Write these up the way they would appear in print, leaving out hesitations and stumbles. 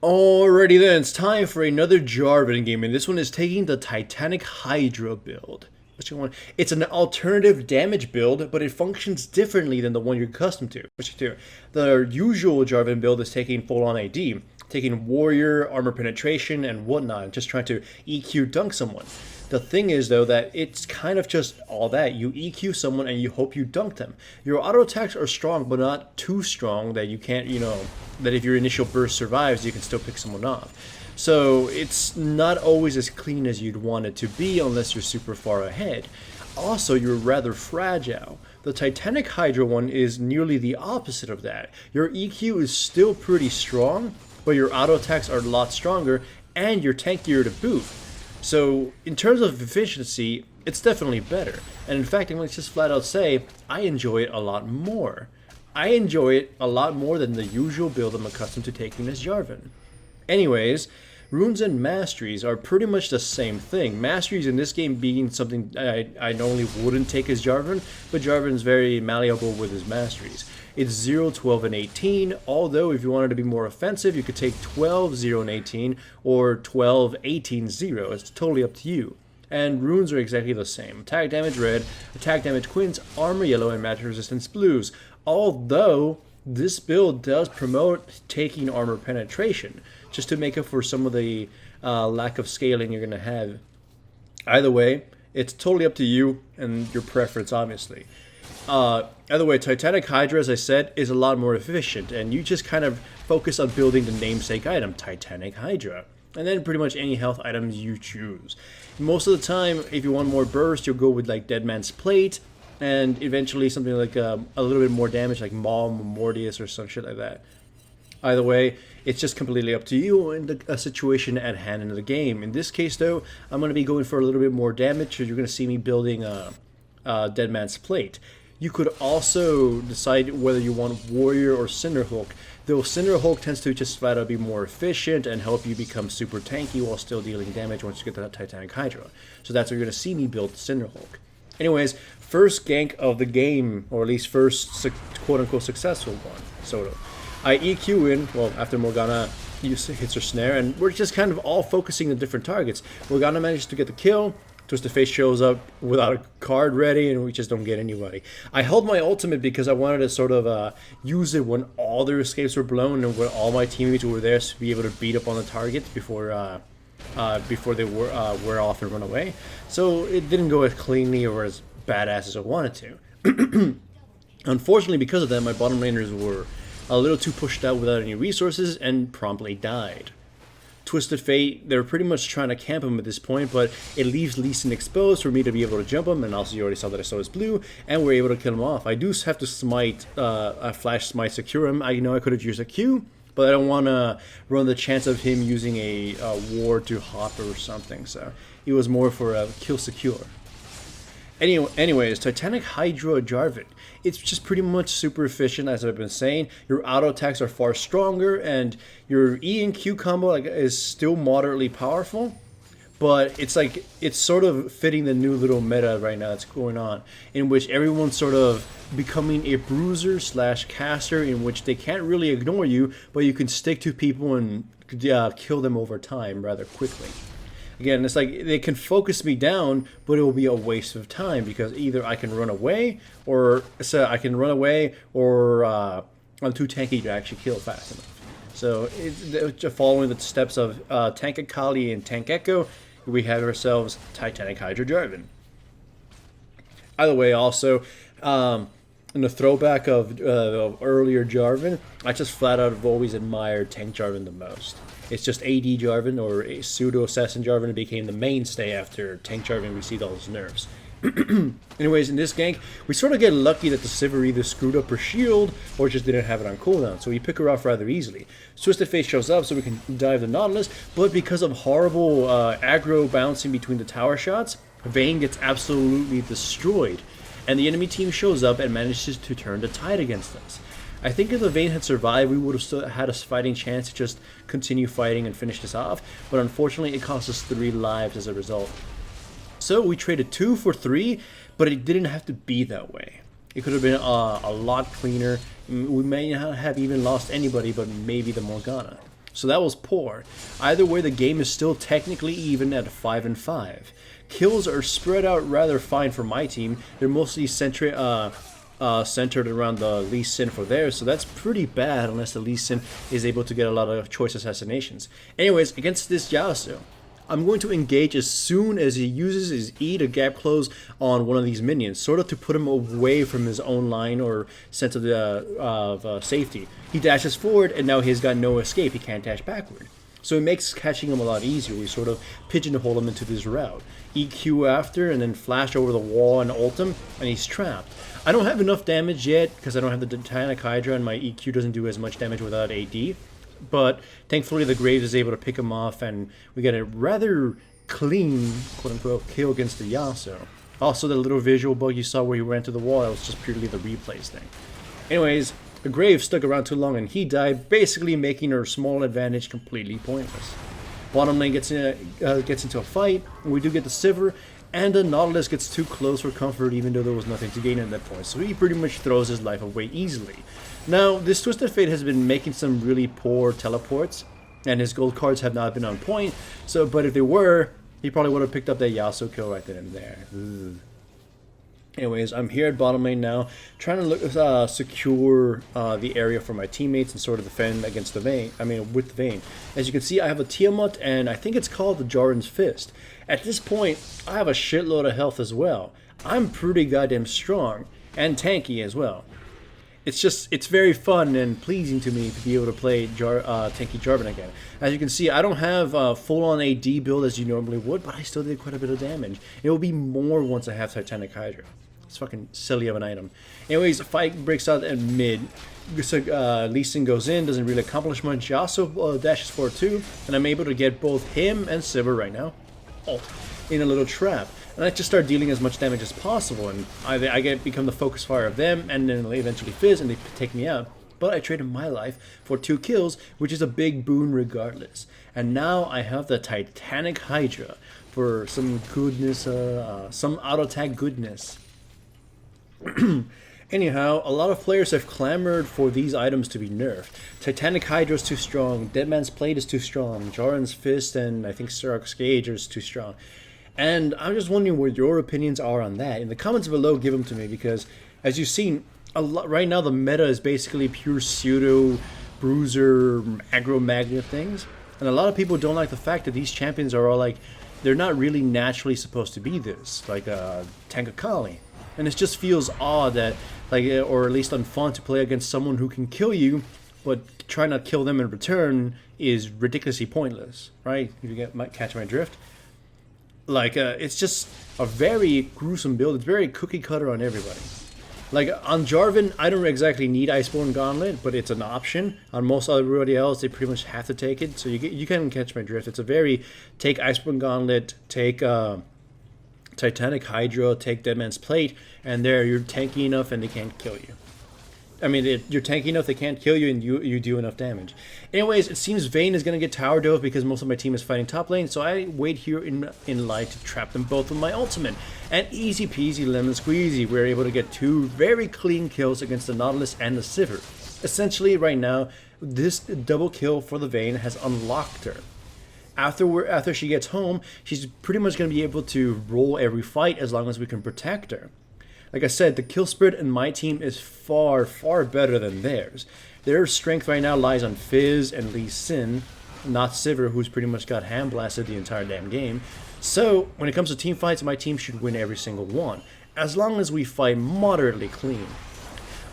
Alrighty then, it's time for another Jarvan game, and this one is taking the Titanic Hydra build. It's an alternative damage build, but it functions differently than the one you're accustomed to. The usual Jarvan build is taking full-on AD, taking warrior, armor penetration, and whatnot, just trying to EQ dunk someone. The thing is, though, that it's kind of just all that. You EQ someone and you hope you dunk them. Your auto attacks are strong, but not too strong that you can't, that if your initial burst survives, you can still pick someone off. So it's not always as clean as you'd want it to be unless you're super far ahead. Also, you're rather fragile. The Titanic Hydra one is nearly the opposite of that. Your EQ is still pretty strong, but your auto attacks are a lot stronger, and you're tankier to boot. So, in terms of efficiency, it's definitely better. And in fact, I'm going to just flat out say, I enjoy it a lot more. I enjoy it a lot more than the usual build I'm accustomed to taking as Jarvan. Anyways, runes and masteries are pretty much the same thing. Masteries in this game being something I normally wouldn't take as Jarvan, but Jarvan's very malleable with his masteries. It's 0, 12, and 18, although if you wanted to be more offensive, you could take 12, 0, and 18, or 12, 18, 0. It's totally up to you. And runes are exactly the same. Attack damage red, attack damage quints, armor yellow, and magic resistance blues. Although, this build does promote taking armor penetration, just to make up for some of the lack of scaling you're going to have. Either way, it's totally up to you and your preference, obviously. Either way, Titanic Hydra, as I said, is a lot more efficient, and you just kind of focus on building the namesake item, Titanic Hydra, and then pretty much any health items you choose. Most of the time, if you want more burst, you'll go with like Dead Man's Plate, and eventually something like a little bit more damage, like Maul, Mortius, or some shit like that. Either way, it's just completely up to you and the situation at hand in the game. In this case, though, I'm going to be going for a little bit more damage, so you're going to see me building Dead Man's Plate. You could also decide whether you want Warrior or Cinderhulk, though Cinderhulk tends to just flat out be more efficient and help you become super tanky while still dealing damage once you get to that Titanic Hydra. So that's where you're going to see me build Cinderhulk. Anyways, first gank of the game, or at least first quote-unquote successful one, sort of. I EQ in, well, after Morgana hits her snare, and we're just kind of all focusing on different targets. Morgana manages to get the kill, Twisted Fate shows up without a card ready, and we just don't get anybody. I held my ultimate because I wanted to sort of use it when all their escapes were blown and when all my teammates were there to be able to beat up on the targets before they wear off and run away. So it didn't go as cleanly or as badass as I wanted to. Unfortunately, because of that, my bottom laners were a little too pushed out without any resources and promptly died. Twisted Fate, they're pretty much trying to camp him at this point, but it leaves Lee Sin exposed for me to be able to jump him, and also you already saw that I saw his blue, and we're able to kill him off. I do have to smite, a flash smite secure him. I know I could have used a Q, but I don't want to run the chance of him using a ward to hop or something, so it was more for a kill secure. Anyways, Titanic Hydra Jarvan. It's just pretty much super efficient, as I've been saying. Your auto attacks are far stronger, and your E and Q combo is still moderately powerful. But it's sort of fitting the new little meta right now that's going on, in which everyone's sort of becoming a bruiser / caster, in which they can't really ignore you, but you can stick to people and kill them over time rather quickly. Again, it's like they can focus me down, but it will be a waste of time because either I can run away, or I'm too tanky to actually kill fast enough. So, following the steps of Tank Akali and Tank Echo, we have ourselves Titanic Hydra Jarvan. Either way, also, in the throwback of earlier Jarvan, I just flat out have always admired Tank Jarvan the most. It's just AD Jarvan, or a pseudo-assassin Jarvan, that became the mainstay after Tank Jarvan received all his nerfs. Anyways, in this gank, we sort of get lucky that the Sivir either screwed up her shield or just didn't have it on cooldown, so we pick her off rather easily. Twisted Fate shows up so we can dive the Nautilus, but because of horrible aggro bouncing between the tower shots, Vayne gets absolutely destroyed, and the enemy team shows up and manages to turn the tide against us. I think if the Vayne had survived, we would have still had a fighting chance to just continue fighting and finish this off, but unfortunately it cost us 3 lives as a result. So we traded 2 for 3, but it didn't have to be that way. It could have been a lot cleaner. We may not have even lost anybody, but maybe the Morgana. So that was poor. Either way, the game is still technically even at 5-5. Kills are spread out rather fine for my team. They're mostly centered around the Lee Sin for theirs, so that's pretty bad unless the Lee Sin is able to get a lot of choice assassinations. Anyways, against this Yasuo, I'm going to engage as soon as he uses his E to gap close on one of these minions, sort of to put him away from his own line or sense of safety. He dashes forward, and now he's got no escape. He can't dash backward. So it makes catching him a lot easier. We sort of pigeonhole him into this route. EQ after, and then flash over the wall and ult him, and he's trapped. I don't have enough damage yet, because I don't have the Titanic Hydra, and my EQ doesn't do as much damage without AD. But thankfully the Graves is able to pick him off, and we get a rather clean, quote-unquote, kill against the Yasuo. Also, the little visual bug you saw where he ran to the wall, that was just purely the replays thing. Anyways, the Graves stuck around too long and he died, basically making our small advantage completely pointless. Bottom lane gets into a fight, and we do get the Sivir, and the Nautilus gets too close for comfort even though there was nothing to gain at that point, so he pretty much throws his life away easily. Now, this Twisted Fate has been making some really poor teleports, and his gold cards have not been on point, but if they were, he probably would have picked up that Yasuo kill right then and there. Ugh. Anyways, I'm here at bottom lane now, trying to secure the area for my teammates and sort of defend against the Vayne. With the Vayne. As you can see, I have a Tiamat, and I think it's called the Jarvan's Fist. At this point, I have a shitload of health as well. I'm pretty goddamn strong, and tanky as well. It's very fun and pleasing to me to be able to play tanky Jarvan again. As you can see, I don't have a full-on AD build as you normally would, but I still did quite a bit of damage. It will be more once I have Titanic Hydra. It's fucking silly of an item. Anyways, the fight breaks out at mid. Lee Sin goes in, doesn't really accomplish much. Yasuo dashes forward too, and I'm able to get both him and Sivir right now in a little trap. And I just start dealing as much damage as possible, and I become the focus fire of them, and then they eventually fizz and they take me out. But I traded my life for 2 kills, which is a big boon regardless. And now I have the Titanic Hydra for some goodness, some auto-attack goodness. Anyhow, a lot of players have clamored for these items to be nerfed. Titanic Hydra is too strong, Deadman's Plate is too strong, Jarvan's Fist and I think Sirach's Gauge is too strong. And I'm just wondering what your opinions are on that. In the comments below, give them to me, because as you've seen, right now the meta is basically pure pseudo, bruiser, aggro magnet things. And a lot of people don't like the fact that these champions are all like, they're not really naturally supposed to be this, like Tankakali. And it just feels odd that, or at least unfun to play against someone who can kill you, but try not to kill them in return is ridiculously pointless, right? If you might catch my drift. It's just a very gruesome build. It's very cookie cutter on everybody. Like on Jarvan, I don't exactly need Iceborne Gauntlet, but it's an option. On most everybody else, they pretty much have to take it. So you can catch my drift. It's a very take Iceborne Gauntlet, take Titanic Hydra, take Deadman's Plate, and there you're tanky enough and they can't kill you. You're tanky enough, they can't kill you, and you do enough damage. Anyways, it seems Vayne is going to get tower dove because most of my team is fighting top lane, so I wait here in line to trap them both with my ultimate. And easy peasy lemon squeezy, we're able to get 2 very clean kills against the Nautilus and the Sivir. Essentially, right now, this double kill for the Vayne has unlocked her. After she gets home, she's pretty much going to be able to roll every fight as long as we can protect her. Like I said, the kill spread in my team is far, far better than theirs. Their strength right now lies on Fizz and Lee Sin, not Sivir, who's pretty much got hand-blasted the entire damn game. So, when it comes to team fights, my team should win every single one, as long as we fight moderately clean.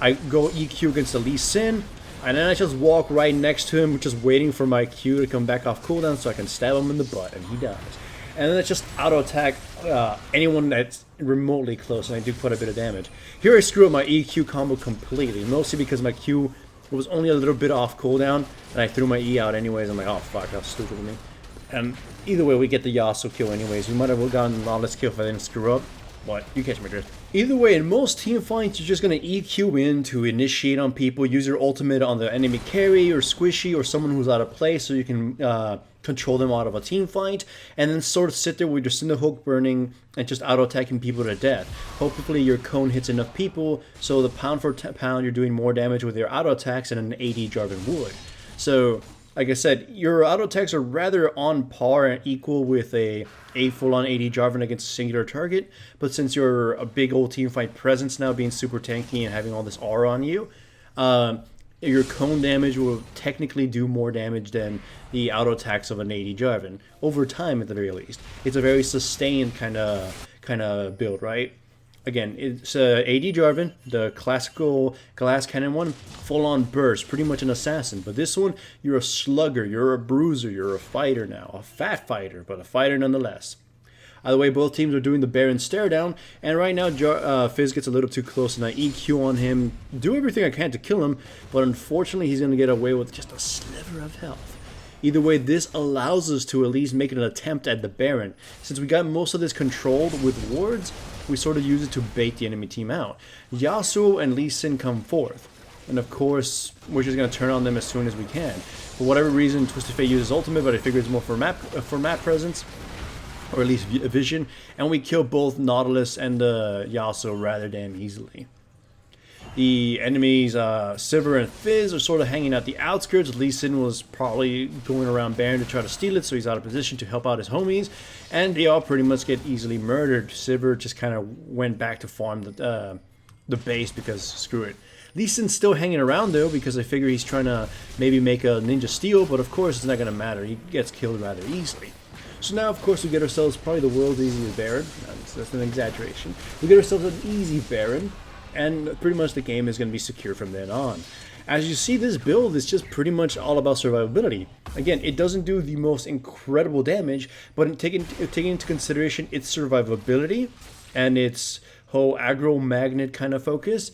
I go EQ against the Lee Sin, and then I just walk right next to him, just waiting for my Q to come back off cooldown so I can stab him in the butt, and he dies. And then I just auto-attack anyone that's remotely close, and I do quite a bit of damage. Here I screw up my EQ combo completely, mostly because my Q was only a little bit off cooldown, and I threw my E out anyways. I'm like, oh fuck, that was stupid of me. And either way, we get the Yasuo kill anyways. We might have gotten the Nautilus kill if I didn't screw up, but you catch my drift. Either way, in most team fights, you're just going to EQ in to initiate on people, use your ultimate on the enemy carry or squishy or someone who's out of play so you can control them out of a team fight, and then sort of sit there with your Cinderhook burning and just auto-attacking people to death. Hopefully your cone hits enough people, so the pound for pound you're doing more damage with your auto-attacks than an AD Jarvan would. So Like I said, your auto attacks are rather on par and equal with a full-on AD Jarvan against a singular target, but since you're a big old teamfight presence now, being super tanky and having all this aura on you, your cone damage will technically do more damage than the auto attacks of an AD Jarvan over time, at the very least. It's a very sustained kind of build, right? Again, it's AD Jarvan, the classical glass cannon one, full-on burst, pretty much an assassin. But this one, you're a slugger, you're a bruiser, you're a fighter now, a fat fighter, but a fighter nonetheless. Either way, both teams are doing the Baron stare down, and right now Fizz gets a little too close, and I EQ on him, do everything I can to kill him, but unfortunately he's going to get away with just a sliver of health. Either way, this allows us to at least make an attempt at the Baron. Since we got most of this controlled with wards, we sort of use it to bait the enemy team out. Yasuo and Lee Sin come forth, and of course, we're just going to turn on them as soon as we can. For whatever reason, Twisted Fate uses ultimate, but I figure it's more for map presence, or at least vision, and we kill both Nautilus and Yasuo rather damn easily. The enemies, Sivir and Fizz, are sort of hanging out the outskirts. Lee Sin was probably going around Baron to try to steal it, so he's out of position to help out his homies. And they all pretty much get easily murdered. Sivir just kind of went back to farm the base because screw it. Lee Sin's still hanging around though, because I figure he's trying to maybe make a ninja steal, but of course it's not going to matter. He gets killed rather easily. So now, of course, we get ourselves probably the world's easiest Baron. That's an exaggeration. We get ourselves an easy Baron, and pretty much the game is going to be secure from then on. As you see, this build is just pretty much all about survivability. Again, it doesn't do the most incredible damage, but taking into consideration its survivability and its whole aggro magnet kind of focus,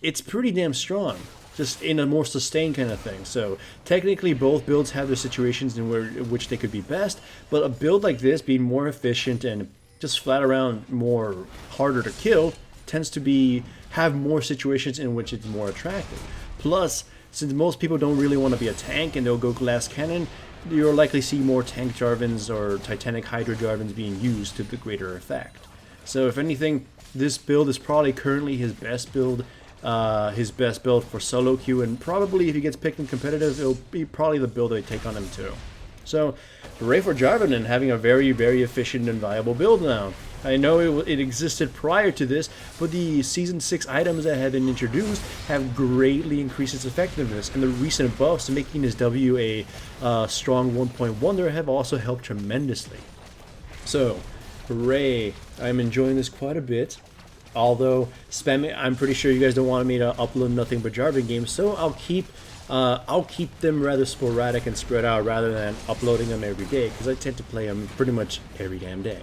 it's pretty damn strong, just in a more sustained kind of thing. So technically both builds have their situations in which they could be best, but a build like this being more efficient and just flat around more harder to kill tends to have more situations in which it's more attractive. Plus, since most people don't really want to be a tank and they'll go glass cannon, you'll likely see more tank Jarvans or Titanic Hydra Jarvans being used to the greater effect. So if anything, this build is probably currently his best build for solo queue, and probably if he gets picked in competitive, it'll be probably the build they take on him too. So, hooray for Jarvan and having a very, very efficient and viable build now. I know it existed prior to this, but the Season 6 items that have been introduced have greatly increased its effectiveness, and the recent buffs making this W a strong 1-point wonder have also helped tremendously. So, hooray, I'm enjoying this quite a bit. Although, I'm pretty sure you guys don't want me to upload nothing but Jarvan games, so I'll keep them rather sporadic and spread out rather than uploading them every day, because I tend to play them pretty much every damn day.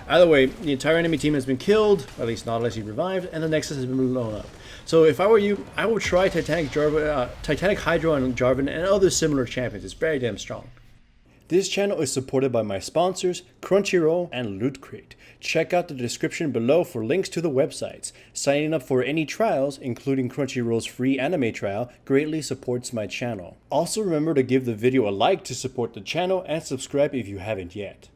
Either way, the entire enemy team has been killed, at least not unless he revived, and the Nexus has been blown up. So if I were you, I would try Titanic Hydra on Jarvan and other similar champions. It's very damn strong. This channel is supported by my sponsors, Crunchyroll and Loot Crate. Check out the description below for links to the websites. Signing up for any trials, including Crunchyroll's free anime trial, greatly supports my channel. Also remember to give the video a like to support the channel and subscribe if you haven't yet.